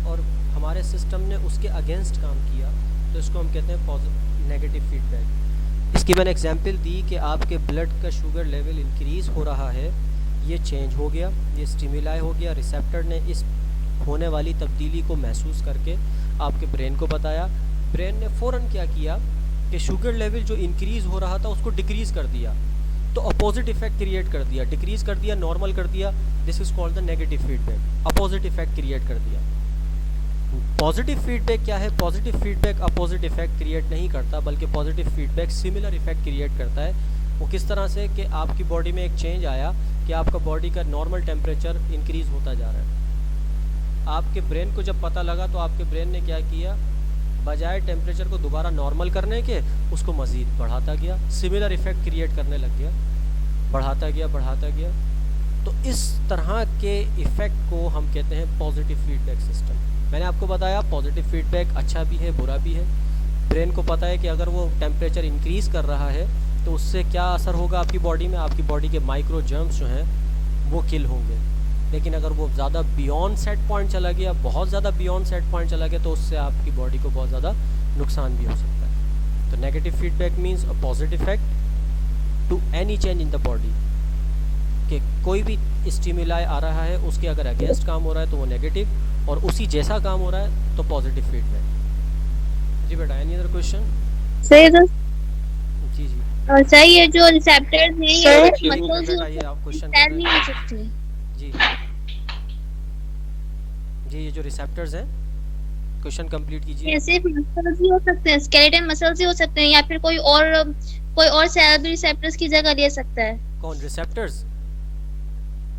और हमारे सिस्टम ने उसके अगेंस्ट काम किया तो इसको हम कहते हैं नेगेटिव फीडबैक। इसकी मैंने एग्जांपल दी कि आपके ब्लड का शुगर लेवल इंक्रीज़ हो रहा है, ये चेंज हो गया, ये स्टिमुलाई हो गया, रिसेप्टर ने इस होने वाली तब्दीली को महसूस करके आपके ब्रेन को बताया। ब्रेन ने फ़ौरन क्या किया कि शुगर लेवल जो इंक्रीज़ हो रहा था उसको डिक्रीज़ कर दिया, तो अपोजिट इफेक्ट क्रिएट कर दिया, डिक्रीज़ कर दिया, नॉर्मल कर दिया। This is called the negative feedback, opposite effect create कर दिया। पॉजिटिव फीडबैक क्या है, positive feedback opposite effect create नहीं करता, बल्कि positive feedback similar effect create करता है। वो किस तरह से कि आपकी बॉडी में एक चेंज आया कि आपका बॉडी का नॉर्मल टेम्परेचर इंक्रीज़ होता जा रहा है। आपके ब्रेन को जब पता लगा तो आपके ब्रेन ने क्या किया, बजाय टेम्परेचर को दोबारा नॉर्मल करने के उसको मज़ीद बढ़ाता गया, सिमिलर इफ़ेक्ट क्रिएट करने लग गया, बढ़ाता गया। तो इस तरह के इफ़ेक्ट को हम कहते हैं पॉजिटिव फीडबैक सिस्टम। मैंने आपको बताया पॉजिटिव फीडबैक अच्छा भी है, बुरा भी है। ब्रेन को पता है कि अगर वो टेम्परेचर इंक्रीज़ कर रहा है तो उससे क्या असर होगा आपकी बॉडी में, आपकी बॉडी के माइक्रो जर्म्स जो हैं वो किल होंगे। लेकिन अगर वो ज़्यादा बियॉन्ड सेट पॉइंट चला गया, बहुत ज़्यादा बियॉन्ड सेट पॉइंट चला गया, तो उससे आपकी बॉडी को बहुत ज़्यादा नुकसान भी हो सकता है। तो negative feedback means a positive effect to any change in the body, कि कोई भी स्टिमुलाई आ रहा है उसके अगर अगेंस्ट काम हो रहा है तो वो नेगेटिव, और उसी जैसा काम हो रहा है तो पॉजिटिव फीडबैक। जी बेटा, एनी अदर क्वेश्चन? सही तो जी जी और सही है, जो रिसेप्टर्स हैं ये मसल्स बेटा, ये आप क्वेश्चन सेल नहीं हो सकते। जी जी, ये जो रिसेप्टर्स हैं, क्वेश्चन कंप्लीट कीजिए। ये सिर्फ मसल्स ही हो सकते हैं, स्केलेटन मसल्स ही हो सकते हैं, या फिर कोई और सेल भी रिसेप्टर्स की जगह ले सकता है? कौन रिसेप्टर्स?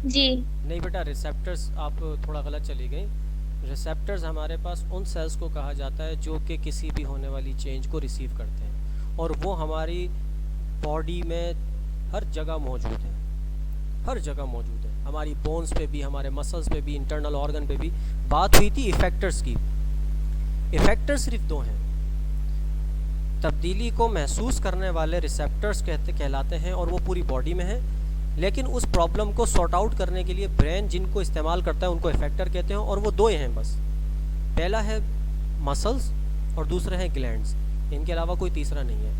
जी नहीं बेटा, रिसेप्टर्स आप थोड़ा गलत चली गई। रिसेप्टर्स हमारे पास उन सेल्स को कहा जाता है जो कि किसी भी होने वाली चेंज को रिसीव करते हैं, और वो हमारी बॉडी में हर जगह मौजूद है, हर जगह मौजूद है, हमारी बोन्स पे भी, हमारे मसल्स पे भी, इंटरनल ऑर्गन पे भी। बात हुई थी इफेक्टर्स की। इफेक्टर्स सिर्फ 2 हैं, तब्दीली को महसूस करने वाले रिसेप्टर्स कहलाते हैं, और वो पूरी बॉडी में हैं। लेकिन उस प्रॉब्लम को सॉर्ट आउट करने के लिए ब्रेन जिनको इस्तेमाल करता है उनको इफेक्टर कहते हैं, और वो 2 हैं बस। पहला है मसल्स और दूसरे हैं ग्लैंड्स, इनके अलावा कोई तीसरा नहीं है।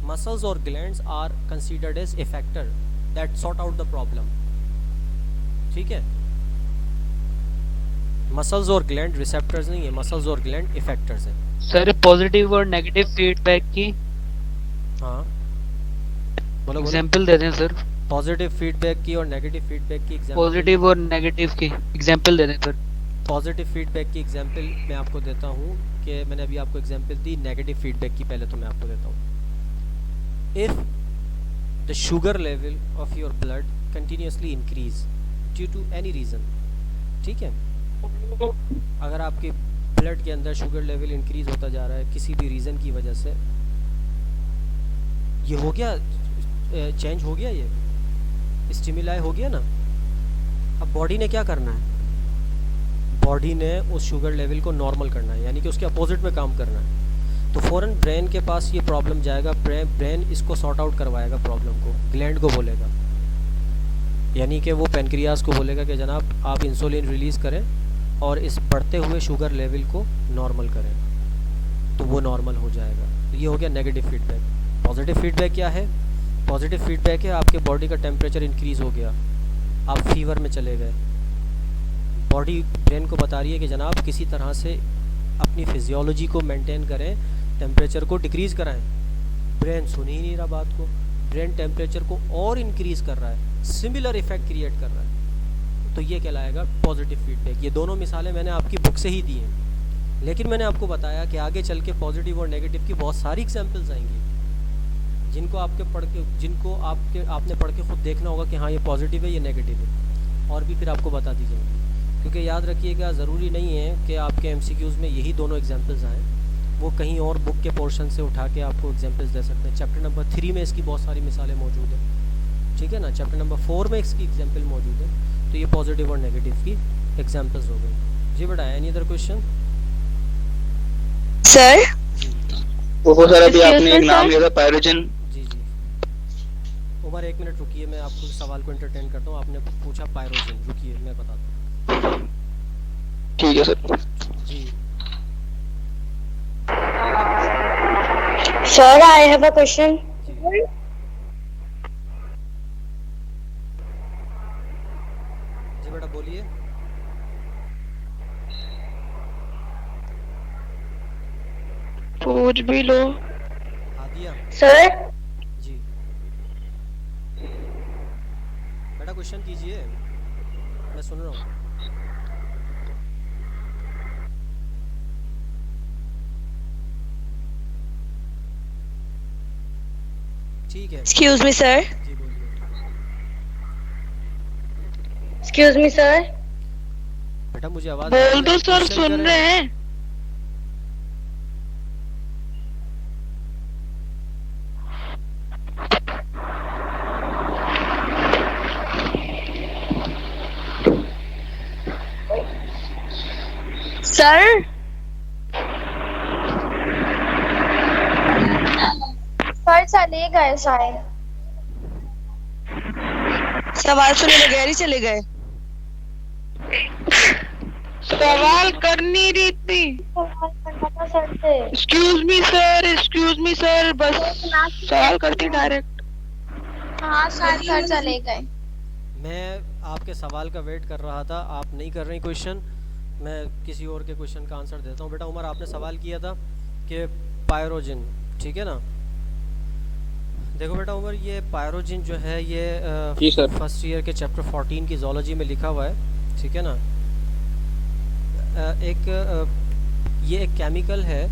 मसल्स और glands are considered as a factor that sort out the problem, ठीक है। मसल्स और ग्लैंड रिसेप्टर्स नहीं है, मसल्स और ग्लैंड इफेक्टर्स हैं। सर पॉजिटिव और नेगेटिव फीडबैक की हाँ बोलो बोलो। एग्जांपल दे दें सर। पॉजिटिव फीडबैक की और नेगेटिव फीडबैक की एग्जांपल। पॉजिटिव और नेगेटिव की एग्जांपल दे दें सर। पॉजिटिव फीडबैक की एग्जांपल मैं आपको देता हूँ कि मैंने अभी आपको एग्जांपल दी। नेगेटिव फीडबैक की पहले तो मैं आपको देता हूँ। If the sugar level of your blood continuously increase due to any reason, ठीक है, अगर आपके ब्लड के अंदर शुगर लेवल इंक्रीज होता जा रहा है किसी भी रीज़न की वजह से, ये हो गया चेंज हो गया, ये स्टिमुलाई हो गया ना। अब बॉडी ने क्या करना है, बॉडी ने उस शुगर लेवल को नॉर्मल करना है, यानी कि उसके अपोजिट में काम करना है। तो फ़ौरन ब्रेन के पास ये प्रॉब्लम जाएगा, ब्रेन इसको सॉर्ट आउट करवाएगा प्रॉब्लम को, ग्लैंड को बोलेगा, यानी कि वो पेनक्रियास को बोलेगा कि जनाब आप इंसुलिन रिलीज़ करें और इस बढ़ते हुए शुगर लेवल को नॉर्मल करें, तो वो नॉर्मल हो जाएगा। तो ये हो गया नेगेटिव फीडबैक। पॉजिटिव फीडबैक क्या है? पॉजिटिव फीडबैक है आपके बॉडी का टेम्परेचर इंक्रीज़ हो गया, आप फीवर में चले गए, बॉडी ब्रेन को बता रही है कि जनाब किसी तरह से अपनी फिजियोलॉजी को मेंटेन करें, टेम्परेचर को डिक्रीज़ कराएं। ब्रेन सुन ही नहीं रहा बात को, ब्रेन टेम्परेचर को और इंक्रीज़ कर रहा है, सिमिलर इफेक्ट क्रिएट कर रहा है। तो ये कहलाएगा पॉजिटिव फीडबैक। ये दोनों मिसालें मैंने आपकी बुक से ही दी हैं, लेकिन मैंने आपको बताया कि आगे चल के पॉजिटिव और नेगेटिव की बहुत सारी एग्जाम्पल्स आएंगी जिनको आपने पढ़ के खुद देखना होगा कि हाँ ये पॉजिटिव है ये नेगेटिव है, और भी फिर आपको बता दी जाएंगी। क्योंकि याद रखिएगा ज़रूरी नहीं है कि आपके एमसीक्यूज़ में यही दोनों एग्जाम्पल्स आएँ, वो कहीं और बुक के पोर्शन से उठा के आपको एग्जाम्पल्स दे सकते हैं। चैप्टर नंबर 3 में इसकी बहुत सारी मिसालें मौजूद हैं, ठीक है ना। चैप्टर नंबर 4 में इसकी एग्जाम्पल मौजूद है। तो ये पॉजिटिव और नेगेटिव की एग्जाम्पल्स हो गई। जी बेटा, एनी अदर क्वेश्चन? सर वो सर अभी आपने एक नाम लिया था पायरोजन। जी जी उमर, 1 मिनट रुकिए, मैं आपको सवाल को एंटरटेन करता हूँ। आपने पूछा पायरोजन, रुकिए मैं बताता हूँ। ठीक है सर। जी sir I have a question. जी बेटा बोलिए। पूछ भी लो। हादिया सर जी, बेटा क्वेश्चन कीजिए, मैं सुन रहा हूँ। ठीक है, एक्सक्यूज मी सर। जी बोलिए। Excuse me sir. बेटा मुझे आवाज़ बोल दो सर, सुन रहे हैं। सर सर चले गए शायद। सवाल सुनने में गहरी चले गए। सवाल कर नहीं रही थी। सवाल करना था सर से। एक्सक्यूज मी सर, बस सवाल करती डायरेक्ट। हाँ सर चले गए। मैं आपके सवाल का वेट कर रहा था, आप नहीं कर रही क्वेश्चन, मैं किसी और के क्वेश्चन का आंसर देता हूँ। बेटा उमर, आपने सवाल किया था कि पायरोजिन, ठीक है ना। देखो बेटा उमर, ये पायरोजिन जो है ये जी सर। फर्स्ट ईयर के चैप्टर 14 की जोलॉजी में लिखा हुआ है, ठीक है ना। ये एक केमिकल है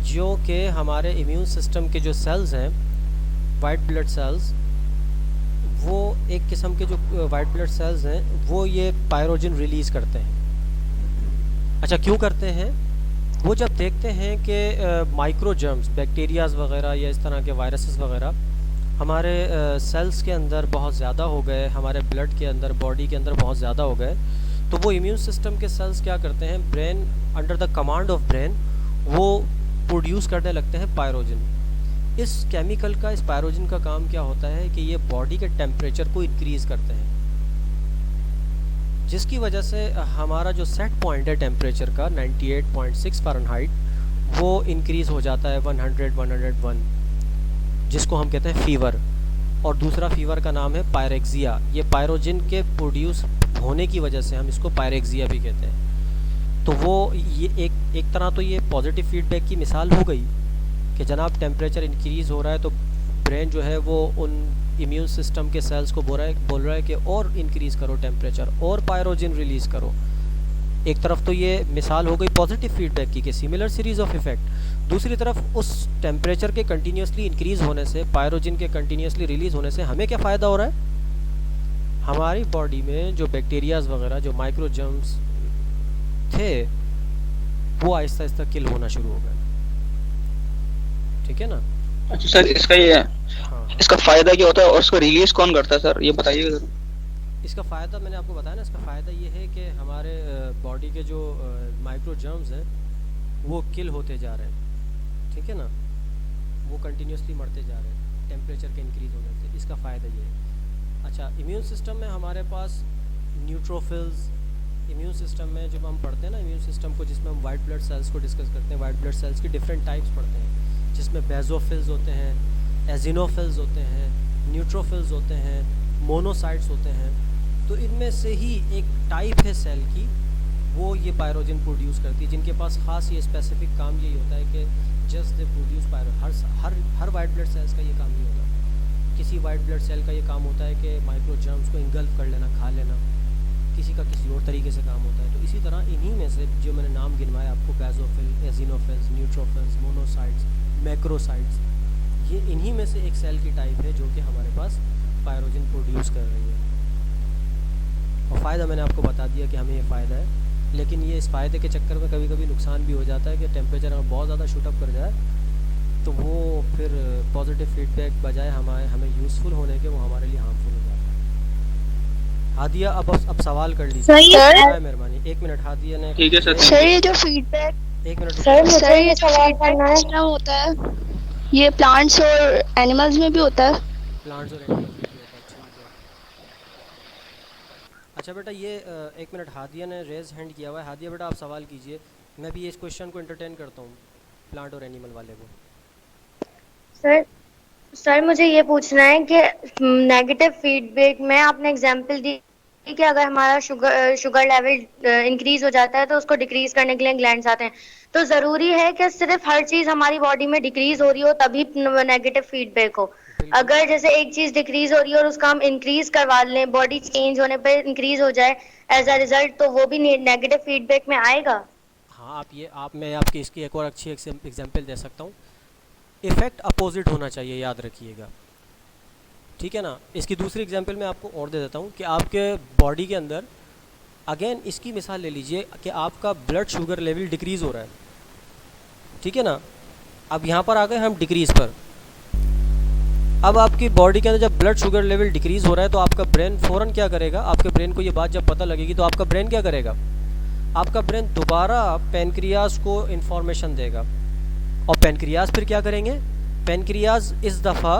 जो कि हमारे इम्यून सिस्टम के जो सेल्स हैं, वाइट ब्लड सेल्स, वो एक किस्म के जो वाइट ब्लड सेल्स हैं वो ये पायरोजिन रिलीज़ करते हैं। अच्छा, क्यों करते हैं? वो जब देखते हैं कि माइक्रो जर्म्स, बैक्टीरियाज वगैरह या इस तरह के वायरसेस वगैरह हमारे सेल्स के अंदर बहुत ज़्यादा हो गए, हमारे ब्लड के अंदर, बॉडी के अंदर बहुत ज़्यादा हो गए, तो वो इम्यून सिस्टम के सेल्स क्या करते हैं, brain under the command of brain वो प्रोड्यूस करने लगते हैं पायरोजिन। इस केमिकल का, इस पायरोजिन का काम क्या होता है कि ये बॉडी के टेम्परेचर को इंक्रीज़ करते हैं, जिसकी वजह से हमारा जो सेट पॉइंट है टेम्परेचर का 98.6 फ़ारेनहाइट, वो इंक्रीज़ हो जाता है 100 101, जिसको हम कहते हैं फीवर। और दूसरा फीवर का नाम है पायरेक्सिया। ये पायरोजिन के प्रोड्यूस होने की वजह से हम इसको पायरेक्सिया भी कहते हैं। तो वो ये एक तरह तो ये पॉजिटिव फीडबैक की मिसाल हो गई कि जनाब टेम्परेचर इंक्रीज़ हो रहा है तो ब्रेन जो है वो उन इम्यून सिस्टम के सेल्स को बोल रहा है कि और इंक्रीज़ करो टेम्परेचर और पायरोजिन रिलीज़ करो। एक तरफ तो ये मिसाल हो गई पॉजिटिव फीडबैक की कि सिमिलर सीरीज़ ऑफ इफ़ेक्ट। दूसरी तरफ उस टेम्परेचर के कंटिन्यूसली इंक्रीज़ होने से, पायरोजिन के कंटिन्यूसली रिलीज़ होने से हमें क्या फ़ायदा हो रहा है? हमारी बॉडी में जो बैक्टीरियाज़ वगैरह, जो माइक्रोजर्म्स थे, वो आहिस्ता आहिस्ता किल होना शुरू हो गए। ठीक है ना? अच्छा सर, इसका फायदा क्या होता है और उसको रिलीज कौन करता है सर, ये बताइएगा जरा। इसका फ़ायदा मैंने आपको बताया ना, इसका फ़ायदा ये है कि हमारे बॉडी के जो माइक्रोजर्म्स हैं वो किल होते जा रहे हैं। ठीक है ना? वो कंटिन्यूसली मरते जा रहे हैं टेम्परेचर के इंक्रीज़ होने से। इसका फ़ायदा ये है। अच्छा, इम्यून सिस्टम में हमारे पास न्यूट्रोफिल्स, इम्यून सिस्टम में जब हम पढ़ते हैं ना इम्यून सिस्टम को, जिसमें हम वाइट ब्लड सेल्स को डिस्कस करते हैं, वाइट ब्लड सेल्स की डिफरेंट टाइप्स पढ़ते हैं, जिसमें बेजोफिल्स होते हैं, एजिनोफिल्स होते हैं, न्यूट्रोफिल्स होते हैं, मोनोसाइट्स होते हैं। तो इनमें से ही एक टाइप है सेल की, वो ये पायरोजिन प्रोड्यूस करती है, जिनके पास ख़ास ये स्पेसिफिक काम यही होता है कि जस्ट दे प्रोड्यूस पायरो। हर वाइट ब्लड सेल्स का ये काम नहीं होता। किसी वाइट ब्लड सेल का ये काम होता है कि माइक्रोजर्म्स को इंगल्फ कर लेना, खा लेना। किसी का किसी और तरीके से काम होता है। तो इसी तरह इन्हीं में से जो मैंने नाम गिनवाया आपको, बेजोफिल, एजिनोफिल्स, न्यूट्रोफिल्स, मोनोसाइट्स, मैक्रोसाइट्स, ये इन्हीं में से एक सेल की टाइप है जो कि हमारे पास पायरोजिन प्रोड्यूस कर रही है। और फ़ायदा मैंने आपको बता दिया कि हमें ये फ़ायदा है, लेकिन ये इस फ़ायदे के चक्कर में कभी कभी नुकसान भी हो जाता है कि टेम्परेचर अगर बहुत ज़्यादा शूटअप कर जाए तो वो फिर पॉजिटिव फीडबैक बजाय हमें यूज़फुल होने के वो हमारे लिए हार्मफुल हो जाता है। हादिया अब सवाल कर लीजिए, मेहरबानी। 1 मिनट हादिया ने। ठीक है सर। सर ये जो फीडबैक 1 मिनट सर मुझे ये ये सवाल करना है। सिस्टम होता है, ये प्लांट्स और एनिमल्स में भी होता है? प्लांट्स और एनिमल्स में भी होता है। ठीक है। अच्छा बेटा, ये 1 मिनट, हादिया ने रेज हैंड किया हुआ है। हादिया बेटा आप सवाल कीजिए, मैं भी इस क्वेश्चन को एंटरटेन करता हूँ, प्लांट और एनिमल वाले को। सर मुझे ये पूछना है कि नेगेटिव फीडबैक में आपने एग्जांपल दी कि अगर हमारा शुगर लेवल इंक्रीज हो जाता है तो उसको डिक्रीज करने के लिए ग्लैंड्स आते हैं। तो ज़रूरी है कि सिर्फ हर चीज़ हमारी बॉडी में डिक्रीज हो रही हो तभी नेगेटिव फीडबैक हो? अगर जैसे एक चीज़ डिक्रीज हो रही है और उसका हम इंक्रीज करवा लें, बॉडी चेंज होने पर इंक्रीज हो जाए एज अ रिजल्ट, तो वो भी नेगेटिव फीडबैक में आएगा? हाँ, मैं आपकी इसकी एक और अच्छी एग्जांपल दे सकता हूँ। इफ़ेक्ट अपोजिट होना चाहिए, याद रखिएगा। ठीक है ना? इसकी दूसरी एग्जांपल मैं आपको और दे देता हूँ कि आपके बॉडी के अंदर, अगेन इसकी मिसाल ले लीजिए कि आपका ब्लड शुगर लेवल डिक्रीज़ हो रहा है। ठीक है ना? अब यहाँ पर आ गए हम डिक्रीज़ पर। अब आपकी बॉडी के अंदर जब ब्लड शुगर लेवल डिक्रीज़ हो रहा है तो आपका ब्रेन फ़ौरन क्या करेगा? आपके ब्रेन को ये बात जब पता लगेगी तो आपका ब्रेन क्या करेगा? आपका ब्रेन दोबारा पेनक्रियाज को इन्फॉर्मेशन देगा, और पेनक्रियाज फिर क्या करेंगे? पेनक्रियाज इस दफ़ा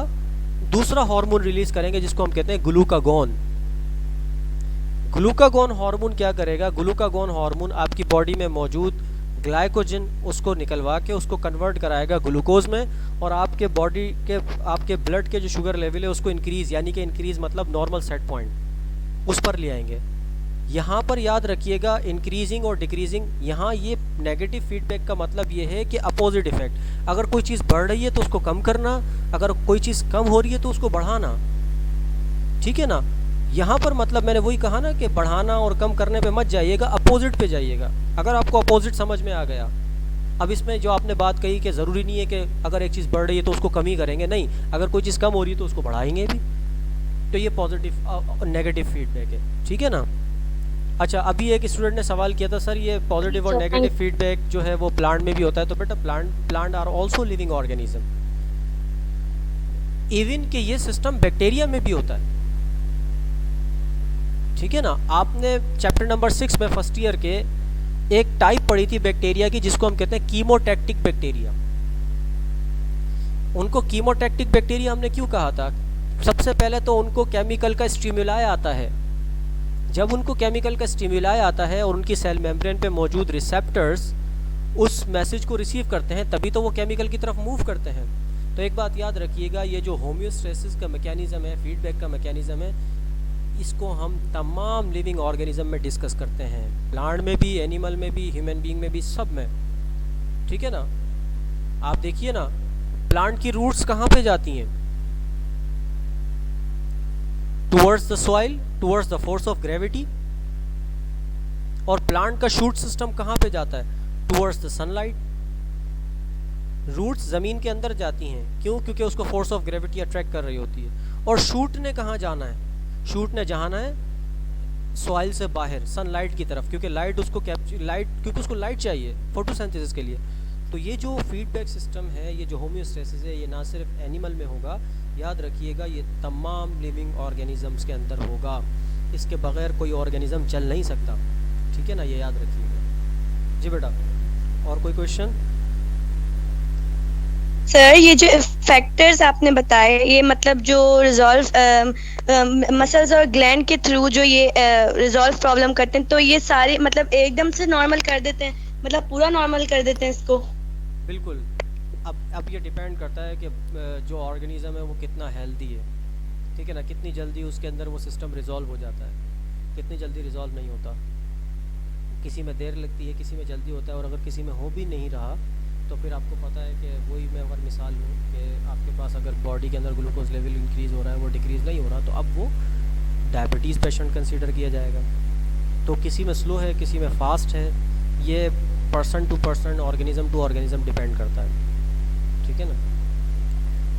दूसरा हार्मोन रिलीज़ करेंगे जिसको हम कहते हैं ग्लूकागॉन। ग्लूकागॉन हार्मोन क्या करेगा? ग्लूकागॉन हार्मोन आपकी बॉडी में मौजूद ग्लाइकोजन उसको निकलवा के उसको कन्वर्ट कराएगा ग्लूकोज में, और आपके बॉडी के, आपके ब्लड के जो शुगर लेवल है उसको इंक्रीज़, यानी कि इंक्रीज़ मतलब नॉर्मल सेट पॉइंट, उस पर ले आएंगे। यहाँ पर याद रखिएगा, इंक्रीजिंग और डिक्रीजिंग, यहाँ ये नेगेटिव फीडबैक का मतलब ये है कि अपोजिट इफेक्ट। अगर कोई चीज़ बढ़ रही है तो उसको कम करना, अगर कोई चीज़ कम हो रही है तो उसको बढ़ाना। ठीक है ना? यहाँ पर मतलब मैंने वही कहा ना कि बढ़ाना और कम करने पे मत जाइएगा, अपोजिट पे जाइएगा। अगर आपको अपोजिट समझ में आ गया, अब इसमें जो आपने बात कही कि ज़रूरी नहीं है कि अगर एक चीज़ बढ़ रही है तो उसको कम ही करेंगे, नहीं, अगर कोई चीज़ कम हो रही है तो उसको बढ़ाएंगे भी। तो ये पॉजिटिव नेगेटिव फीडबैक है। ठीक है ना? अच्छा, अभी एक स्टूडेंट ने सवाल किया था, सर ये पॉजिटिव और नेगेटिव फीडबैक जो है वो प्लांट में भी होता है। तो बेटा plant are also living organism. Even कि ये सिस्टम बैक्टीरिया में भी होता है। ठीक है ना? आपने चैप्टर नंबर 6 में फर्स्ट ईयर के एक टाइप पढ़ी थी बैक्टीरिया की जिसको हम कहते हैं कीमोटैक्टिक बैक्टीरिया। उनको कीमोटैक्टिक बैक्टीरिया हमने क्यों कहा था? सबसे पहले तो उनको केमिकल का स्टिमुलाई आता है। जब उनको केमिकल का स्टिमुलाई आता है और उनकी सेल मेम्ब्रेन पे मौजूद रिसेप्टर्स उस मैसेज को रिसीव करते हैं तभी तो वो केमिकल की तरफ मूव करते हैं। तो एक बात याद रखिएगा, ये जो होम्योस्टेसिस का मैकेनिज़्म है, फीडबैक का मैकेनिज़्म है, इसको हम तमाम लिविंग ऑर्गेनिज्म में डिस्कस करते हैं, प्लांट में भी, एनिमल में भी, ह्यूमन बीइंग में भी, सब में। ठीक है ना। आप देखिए ना, प्लांट की रूट्स कहाँ पे जाती हैं? Towards the soil, towards the force of gravity. और प्लांट का शूट सिस्टम कहाँ पे जाता है? Towards the sunlight. रूट्स ज़मीन के अंदर जाती हैं, क्यों? क्योंकि उसको फोर्स ऑफ ग्रेविटी अट्रैक्ट कर रही होती है। और शूट ने कहाँ जाना है? शूट ने जाना है सॉइल से बाहर, सनलाइट की तरफ, क्योंकि लाइट उसको क्योंकि उसको लाइट चाहिए फोटोसिंथेसिस के लिए। तो ये जो फीडबैक सिस्टम है, ये जो होम्योस्टेसिस है, ये ना सिर्फ एनिमल में होगा, याद रखिएगा, ये तमाम लिविंग ऑर्गेनिजम्स के अंदर होगा। इसके बगैर कोई ऑर्गेनिज्म चल नहीं सकता। ठीक है ना, ये याद रखिएगा। जी बेटा, और कोई क्वेश्चन? सर, ये जो फैक्टर्स आपने बताए, ये मतलब जो रिजॉल्व मसल्स और ग्लैंड के थ्रू जो ये रिजॉल्व प्रॉब्लम करते हैं, तो ये सारे मतलब एकदम से नॉर्मल कर देते हैं, मतलब पूरा नॉर्मल कर देते हैं इसको? बिल्कुल। अब ये डिपेंड करता है कि जो ऑर्गेनिज्म है वो कितना हेल्दी है। ठीक है ना, कितनी जल्दी उसके अंदर वो सिस्टम रिजॉल्व हो जाता है, कितनी जल्दी रिजॉल्व नहीं होता। किसी में देर लगती है, किसी में जल्दी होता है। और अगर किसी में हो भी नहीं रहा तो फिर आपको पता है कि वही मैं अगर मिसाल लूँ कि आपके पास अगर बॉडी के अंदर ग्लूकोज लेवल इंक्रीज़ हो रहा है, वो डिक्रीज़ नहीं हो रहा, तो अब वो डायबिटीज़ पेशेंट कंसीडर किया जाएगा। तो किसी में स्लो है, किसी में फास्ट है, ये person to person, organism to organism depend करता है। ठीक है ना।